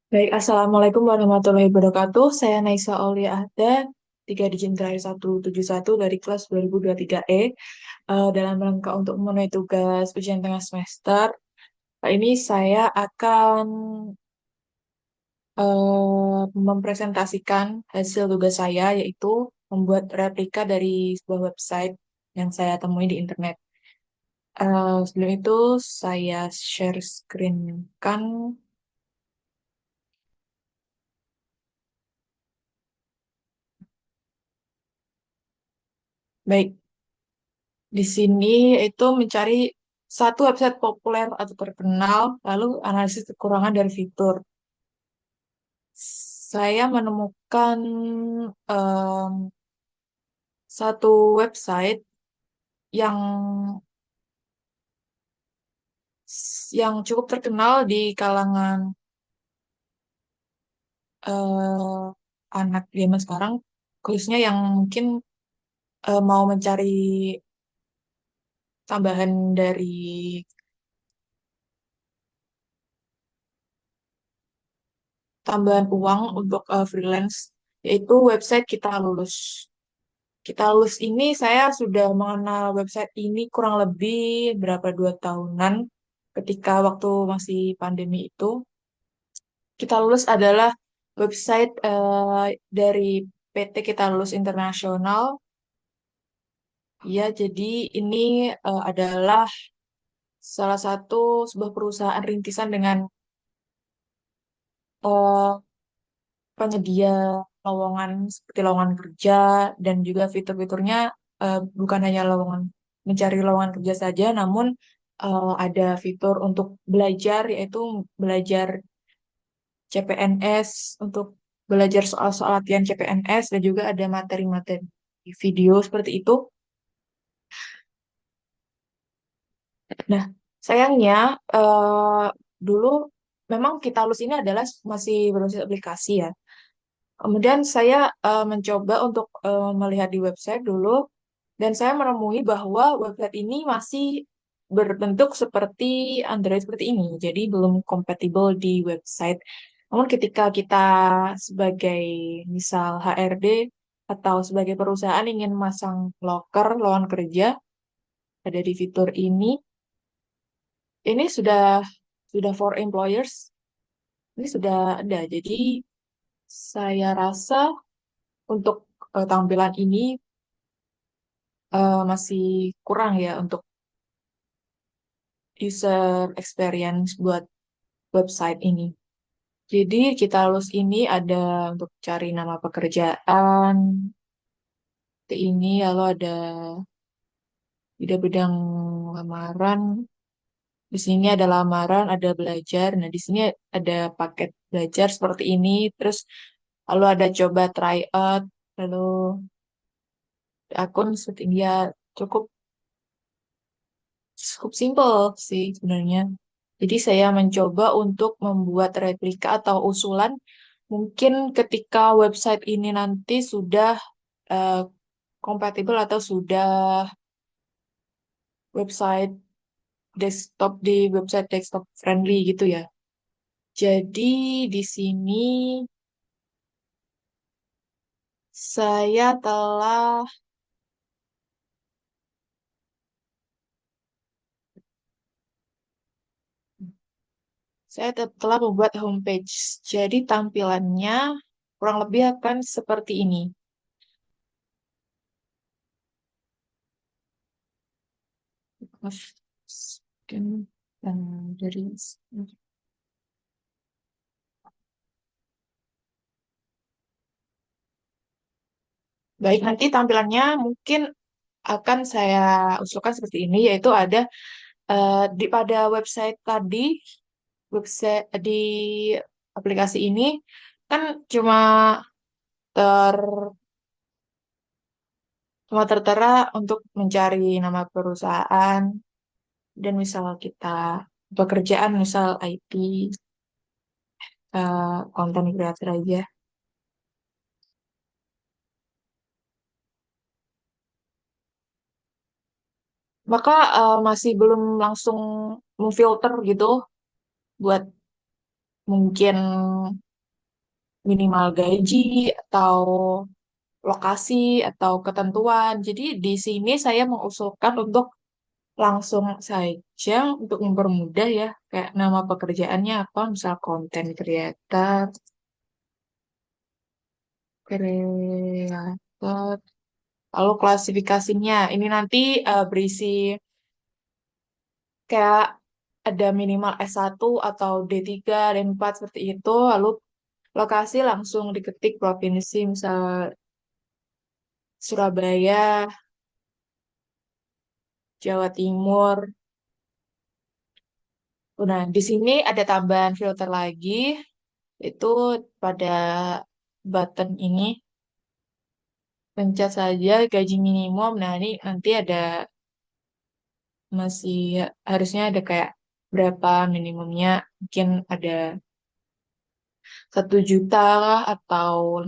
Baik, Assalamualaikum warahmatullahi wabarakatuh. Saya Naisa Aulia Ahda, 3 digit terakhir 171 dari kelas 2023E. Dalam rangka untuk memenuhi tugas ujian tengah semester, ini saya akan mempresentasikan hasil tugas saya, yaitu membuat replika dari sebuah website yang saya temui di internet. Sebelum itu, saya share screen kan. Baik, di sini itu mencari satu website populer atau terkenal, lalu analisis kekurangan dari fitur. Saya menemukan em, satu website yang yang cukup terkenal di kalangan eh, anak zaman sekarang, khususnya yang mungkin mau mencari tambahan dari tambahan uang untuk freelance, yaitu website Kita Lulus. Kita Lulus ini saya sudah mengenal website ini kurang lebih berapa 2 tahunan ketika waktu masih pandemi itu. Kita Lulus adalah website dari PT Kita Lulus Internasional. Ya, jadi ini adalah salah satu sebuah perusahaan rintisan dengan eh, penyedia lowongan seperti lowongan kerja dan juga fitur-fiturnya bukan hanya lowongan mencari lowongan kerja saja, namun ada fitur untuk belajar yaitu belajar CPNS untuk belajar soal-soal latihan CPNS dan juga ada materi-materi video seperti itu. Nah, sayangnya dulu memang Kitalus ini adalah masih berbasis aplikasi ya. Kemudian saya mencoba untuk melihat di website dulu, dan saya menemui bahwa website ini masih berbentuk seperti Android seperti ini, jadi belum kompatibel di website. Namun ketika kita sebagai misal HRD atau sebagai perusahaan ingin masang loker lowongan kerja, ada di fitur ini sudah for employers, ini sudah ada. Jadi saya rasa untuk tampilan ini masih kurang ya untuk user experience buat website ini. Jadi kita lulus ini ada untuk cari nama pekerjaan, ini lalu ada bidang-bidang lamaran. Di sini ada lamaran, ada belajar. Nah, di sini ada paket belajar seperti ini. Terus lalu ada coba try out, lalu akun seperti ini ya, cukup cukup simple sih sebenarnya. Jadi saya mencoba untuk membuat replika atau usulan mungkin ketika website ini nanti sudah eh, kompatibel atau sudah website website desktop friendly gitu ya. Jadi di sini saya telah telah membuat homepage. Jadi tampilannya kurang lebih akan seperti ini. Mungkin dari baik, nanti tampilannya mungkin akan saya usulkan seperti ini, yaitu ada di pada website tadi, website di aplikasi ini kan cuma ter cuma tertera untuk mencari nama perusahaan dan misal kita pekerjaan misal IT, content creator aja. Maka masih belum langsung memfilter gitu buat mungkin minimal gaji atau lokasi atau ketentuan. Jadi di sini saya mengusulkan untuk langsung saja untuk mempermudah ya, kayak nama pekerjaannya apa, misal content creator, kreator, lalu klasifikasinya. Ini nanti berisi kayak ada minimal S1 atau D3 D4 seperti itu, lalu lokasi langsung diketik provinsi, misal Surabaya, Jawa Timur. Nah, di sini ada tambahan filter lagi, itu pada button ini, pencet saja gaji minimum. Nah, ini nanti ada masih harusnya ada kayak berapa minimumnya, mungkin ada 1 juta lah, atau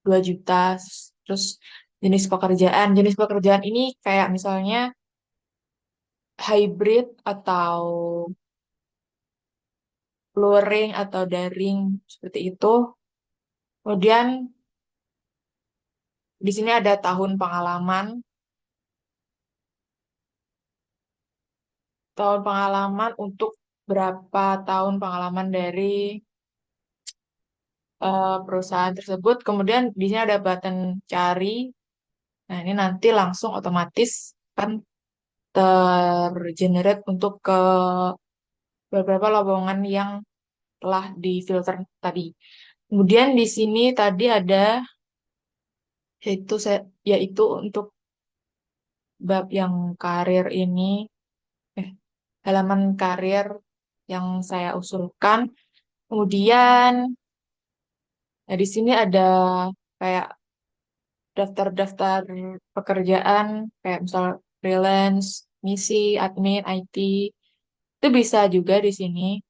2 juta. Terus jenis pekerjaan ini kayak misalnya hybrid atau luring atau daring seperti itu. Kemudian di sini ada tahun pengalaman untuk berapa tahun pengalaman dari perusahaan tersebut. Kemudian di sini ada button cari. Nah, ini nanti langsung otomatis kan tergenerate untuk ke beberapa lowongan yang telah difilter tadi. Kemudian di sini tadi ada yaitu untuk bab yang karir ini, eh, halaman karir yang saya usulkan. Kemudian nah, di sini ada kayak daftar-daftar pekerjaan, kayak misal freelance, misi, admin, IT. Itu bisa juga di sini.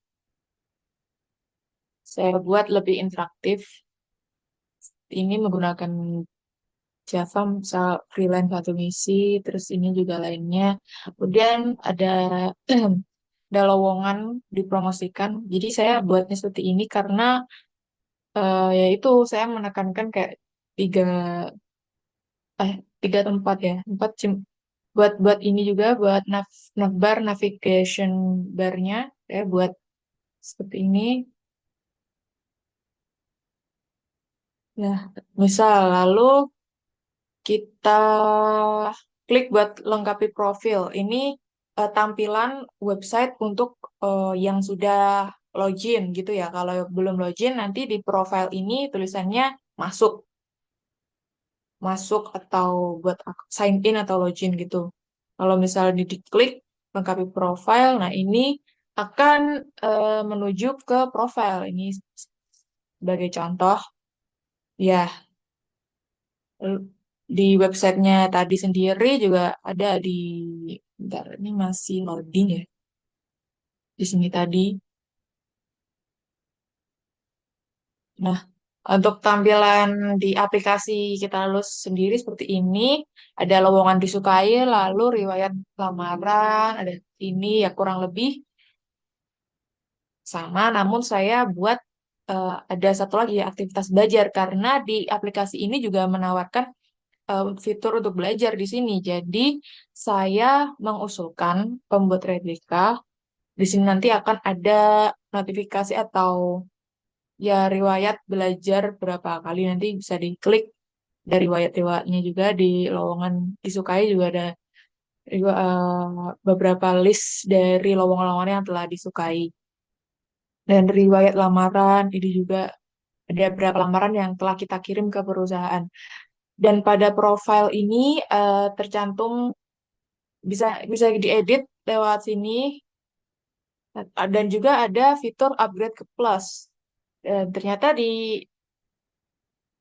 Saya buat lebih interaktif. Ini menggunakan Java, misal freelance satu misi, terus ini juga lainnya. Kemudian ada ada lowongan dipromosikan. Jadi saya buatnya seperti ini karena yaitu saya menekankan kayak tiga eh tiga tempat ya, buat buat ini juga buat navbar navigation barnya saya buat seperti ini. Nah, misal lalu kita klik buat lengkapi profil. Ini tampilan website untuk yang sudah login gitu ya. Kalau belum login, nanti di profile ini tulisannya masuk, masuk atau buat sign in atau login gitu. Kalau misalnya diklik lengkapi profile, nah ini akan menuju ke profile. Ini sebagai contoh, ya di websitenya tadi sendiri juga ada di, bentar, ini masih loading ya, di sini tadi. Nah, untuk tampilan di aplikasi kita lulus sendiri seperti ini, ada lowongan disukai, lalu riwayat lamaran, ada ini ya kurang lebih sama, namun saya buat ada satu lagi ya, aktivitas belajar, karena di aplikasi ini juga menawarkan fitur untuk belajar di sini. Jadi saya mengusulkan pembuat replika di sini nanti akan ada notifikasi atau ya riwayat belajar berapa kali, nanti bisa diklik dari riwayat-riwayatnya juga di lowongan disukai juga ada beberapa list dari lowongan-lowongan yang telah disukai. Dan riwayat lamaran ini juga ada beberapa lamaran yang telah kita kirim ke perusahaan. Dan pada profile ini tercantum, bisa bisa diedit lewat sini. Dan juga ada fitur upgrade ke plus. Dan ternyata di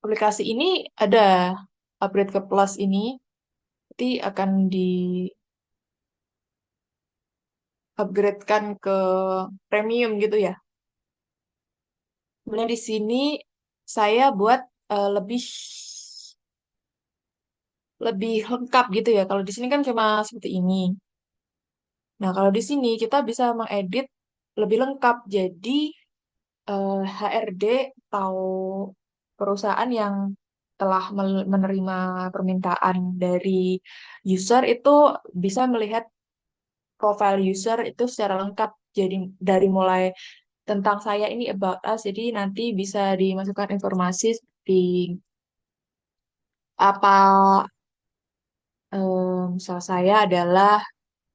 aplikasi ini ada upgrade ke plus ini, nanti akan di-upgradekan ke premium gitu ya. Kemudian di sini saya buat lebih lebih lengkap gitu ya. Kalau di sini kan cuma seperti ini. Nah, kalau di sini kita bisa mengedit lebih lengkap. Jadi HRD atau perusahaan yang telah menerima permintaan dari user itu bisa melihat profile user itu secara lengkap. Jadi dari mulai tentang saya ini about us, jadi nanti bisa dimasukkan informasi seperti apa, misal saya adalah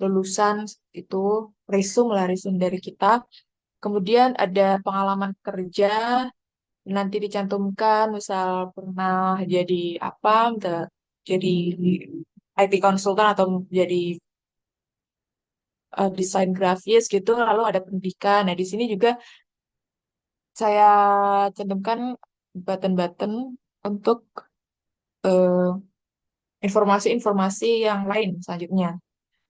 lulusan itu, resume lah, resume dari kita. Kemudian ada pengalaman kerja, nanti dicantumkan, misal pernah jadi apa, jadi IT konsultan atau jadi desain grafis gitu, lalu ada pendidikan. Nah, di sini juga saya cantumkan button-button untuk eh, informasi-informasi yang lain selanjutnya.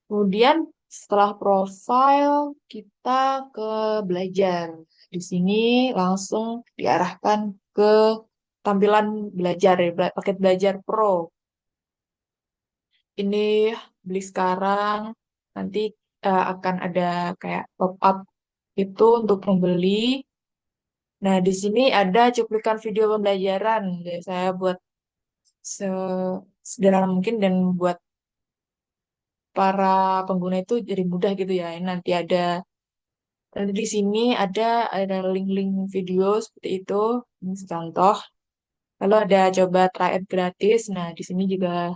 Kemudian setelah profile, kita ke belajar. Di sini langsung diarahkan ke tampilan belajar ya, paket belajar Pro. Ini beli sekarang, nanti akan ada kayak pop-up itu untuk membeli. Nah, di sini ada cuplikan video pembelajaran. Jadi saya buat sederhana mungkin dan buat para pengguna itu jadi mudah gitu ya. Ini nanti di sini ada link-link video seperti itu. Ini contoh. Lalu ada coba trial gratis. Nah, di sini juga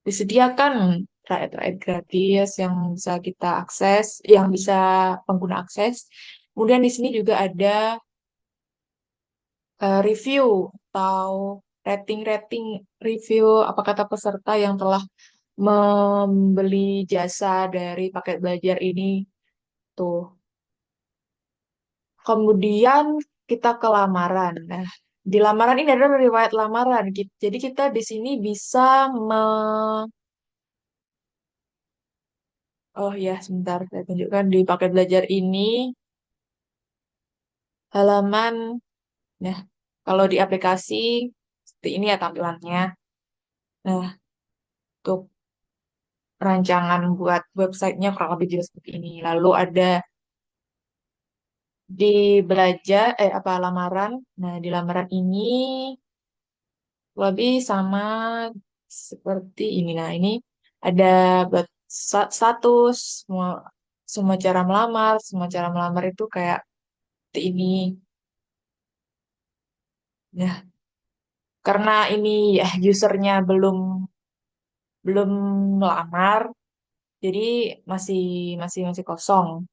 disediakan trial gratis yang bisa kita akses, yang bisa pengguna akses. Kemudian di sini juga ada review atau rating-rating review apa kata peserta yang telah membeli jasa dari paket belajar ini tuh. Kemudian kita ke lamaran. Nah, di lamaran ini adalah riwayat lamaran. Jadi kita di sini bisa oh ya, sebentar saya tunjukkan di paket belajar ini halaman. Nah, kalau di aplikasi seperti ini ya tampilannya. Nah, untuk rancangan buat websitenya kurang lebih juga seperti ini. Lalu ada di belajar apa lamaran. Nah, di lamaran ini lebih sama seperti ini. Nah, ini ada buat status, semua cara melamar, semua cara melamar itu kayak seperti ini. Nah, karena ini ya usernya belum belum melamar, jadi masih masih kosong.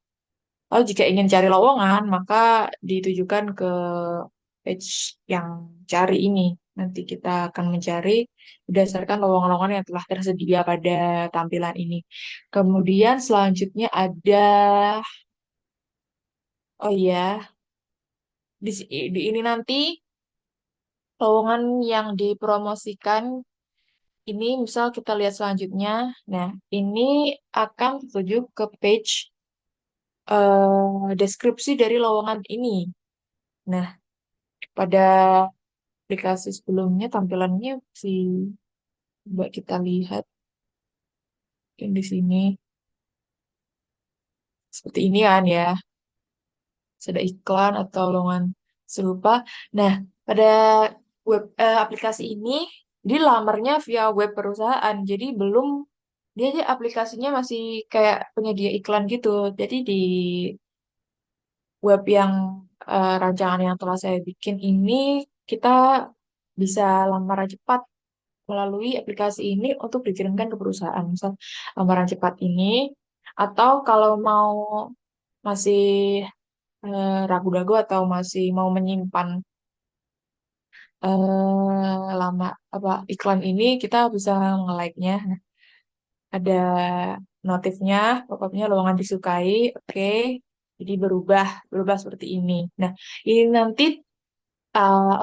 Lalu jika ingin cari lowongan, maka ditujukan ke page yang cari ini. Nanti kita akan mencari berdasarkan lowongan-lowongan yang telah tersedia pada tampilan ini. Kemudian selanjutnya ada, oh iya, di ini nanti lowongan yang dipromosikan ini, misal kita lihat selanjutnya. Nah, ini akan tertuju ke page deskripsi dari lowongan ini. Nah, pada aplikasi sebelumnya tampilannya sih coba kita lihat yang di sini seperti ini kan ya, ada iklan atau lowongan serupa. Nah, pada aplikasi ini dia lamarnya via web perusahaan, jadi belum dia aja aplikasinya masih kayak penyedia iklan gitu. Jadi di web yang rancangan yang telah saya bikin ini kita bisa lamaran cepat melalui aplikasi ini untuk dikirimkan ke perusahaan. Misal lamaran cepat ini, atau kalau mau masih ragu-ragu atau masih mau menyimpan lama apa iklan ini, kita bisa nge-like-nya. Ada notifnya, pokoknya lowongan disukai, oke. Jadi berubah, berubah seperti ini. Nah, ini nanti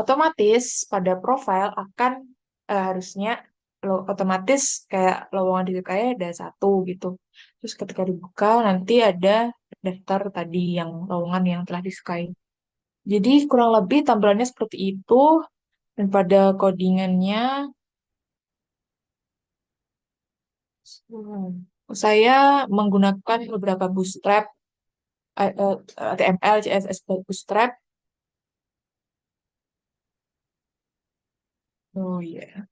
otomatis pada profile akan harusnya otomatis kayak lowongan disukai ada satu gitu. Terus ketika dibuka nanti ada daftar tadi yang lowongan yang telah disukai. Jadi kurang lebih tampilannya seperti itu dan pada codingannya hmm, saya menggunakan beberapa bootstrap, HTML, CSS Bootstrap. Oh iya,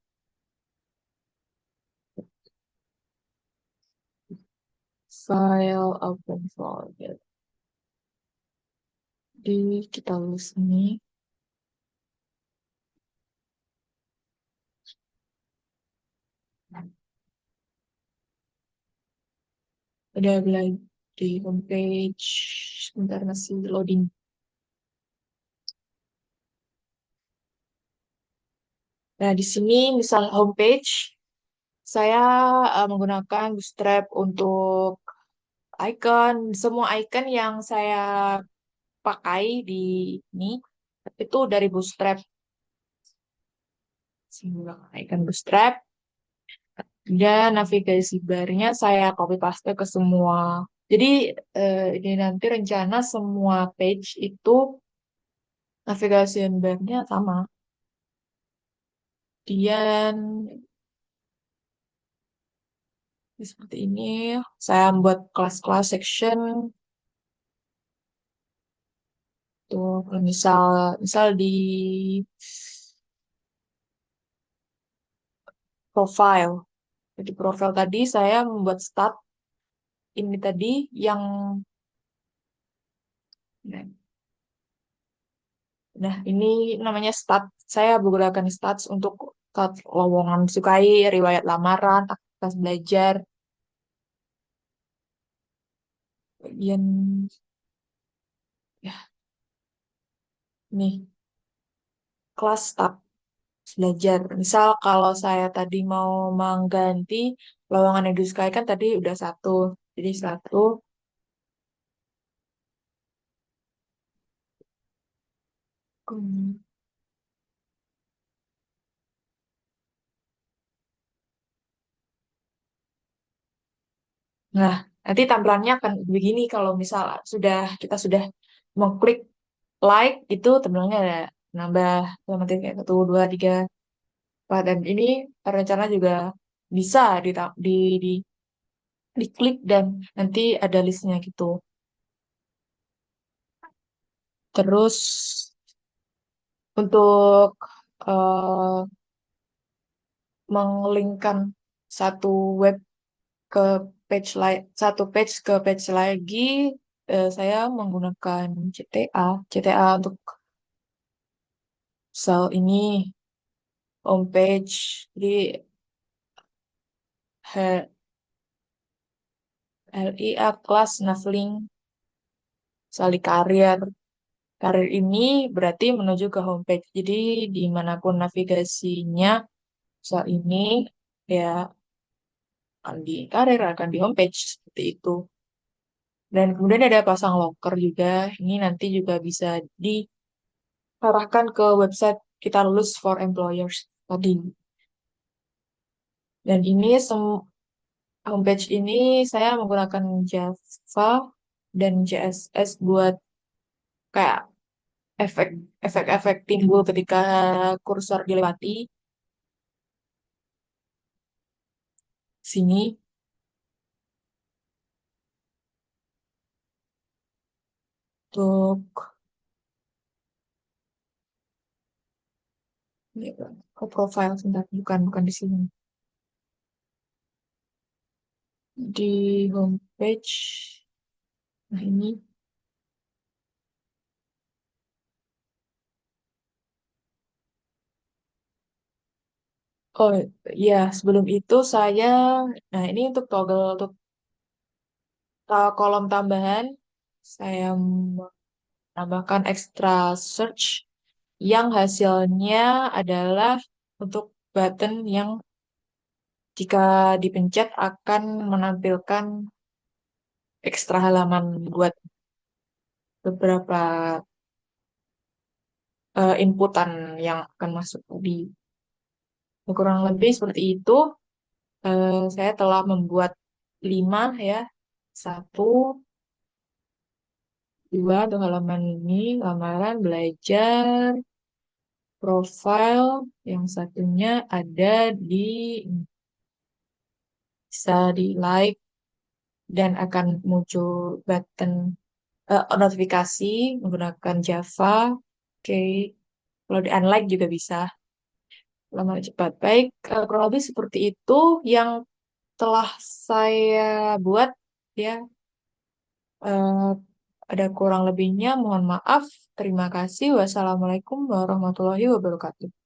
file open folder. Di kita list ini udah lagi di homepage. Sebentar masih loading. Nah, di sini misal homepage, saya menggunakan Bootstrap untuk icon. Semua icon yang saya pakai di ini itu dari Bootstrap. Saya menggunakan icon Bootstrap dan navigasi barnya saya copy paste ke semua. Jadi ini nanti rencana semua page itu navigasi barnya sama. Kemudian seperti ini, saya membuat kelas-kelas section tuh, misal misal di profile. Jadi profile tadi saya membuat start ini tadi yang nah ini namanya stat. Saya menggunakan stats untuk stat lowongan disukai, riwayat lamaran, aktivitas belajar, bagian ya nih kelas stat belajar. Misal kalau saya tadi mau mengganti lowongan yang disukai kan tadi udah satu. Jadi satu. Hmm. Nah, nanti tampilannya akan begini kalau misal kita sudah mengklik like itu tampilannya ada nambah otomatis kayak satu, dua, tiga, empat dan ini rencana juga bisa di, di diklik dan nanti ada listnya gitu. Terus untuk eh, menglinkkan satu web ke satu page ke page lagi, saya menggunakan CTA. CTA untuk sel ini homepage. Jadi LIA kelas Navlink Sali Karir. Karir ini berarti menuju ke homepage. Jadi dimanapun navigasinya soal ini ya akan di karir, akan di homepage seperti itu. Dan kemudian ada pasang loker juga. Ini nanti juga bisa diarahkan ke website kita lulus for employers tadi. Dan ini homepage ini saya menggunakan Java dan CSS buat kayak efek efek-efek timbul ketika kursor dilewati sini untuk ke profile sebentar bukan bukan di sini di homepage. Nah ini oh ya sebelum itu saya nah ini untuk toggle untuk kolom tambahan saya menambahkan extra search yang hasilnya adalah untuk button yang jika dipencet akan menampilkan ekstra halaman buat beberapa inputan yang akan masuk tadi. Kurang lebih seperti itu. Saya telah membuat 5 ya. Satu, dua untuk halaman ini, lamaran, belajar, profile. Yang satunya ada di bisa di like dan akan muncul button notifikasi menggunakan Java. Oke, kalau di unlike juga bisa. lamaran cepat. Baik, kurang lebih seperti itu yang telah saya buat ya. Eh, ada kurang lebihnya, mohon maaf. Terima kasih. Wassalamualaikum warahmatullahi wabarakatuh.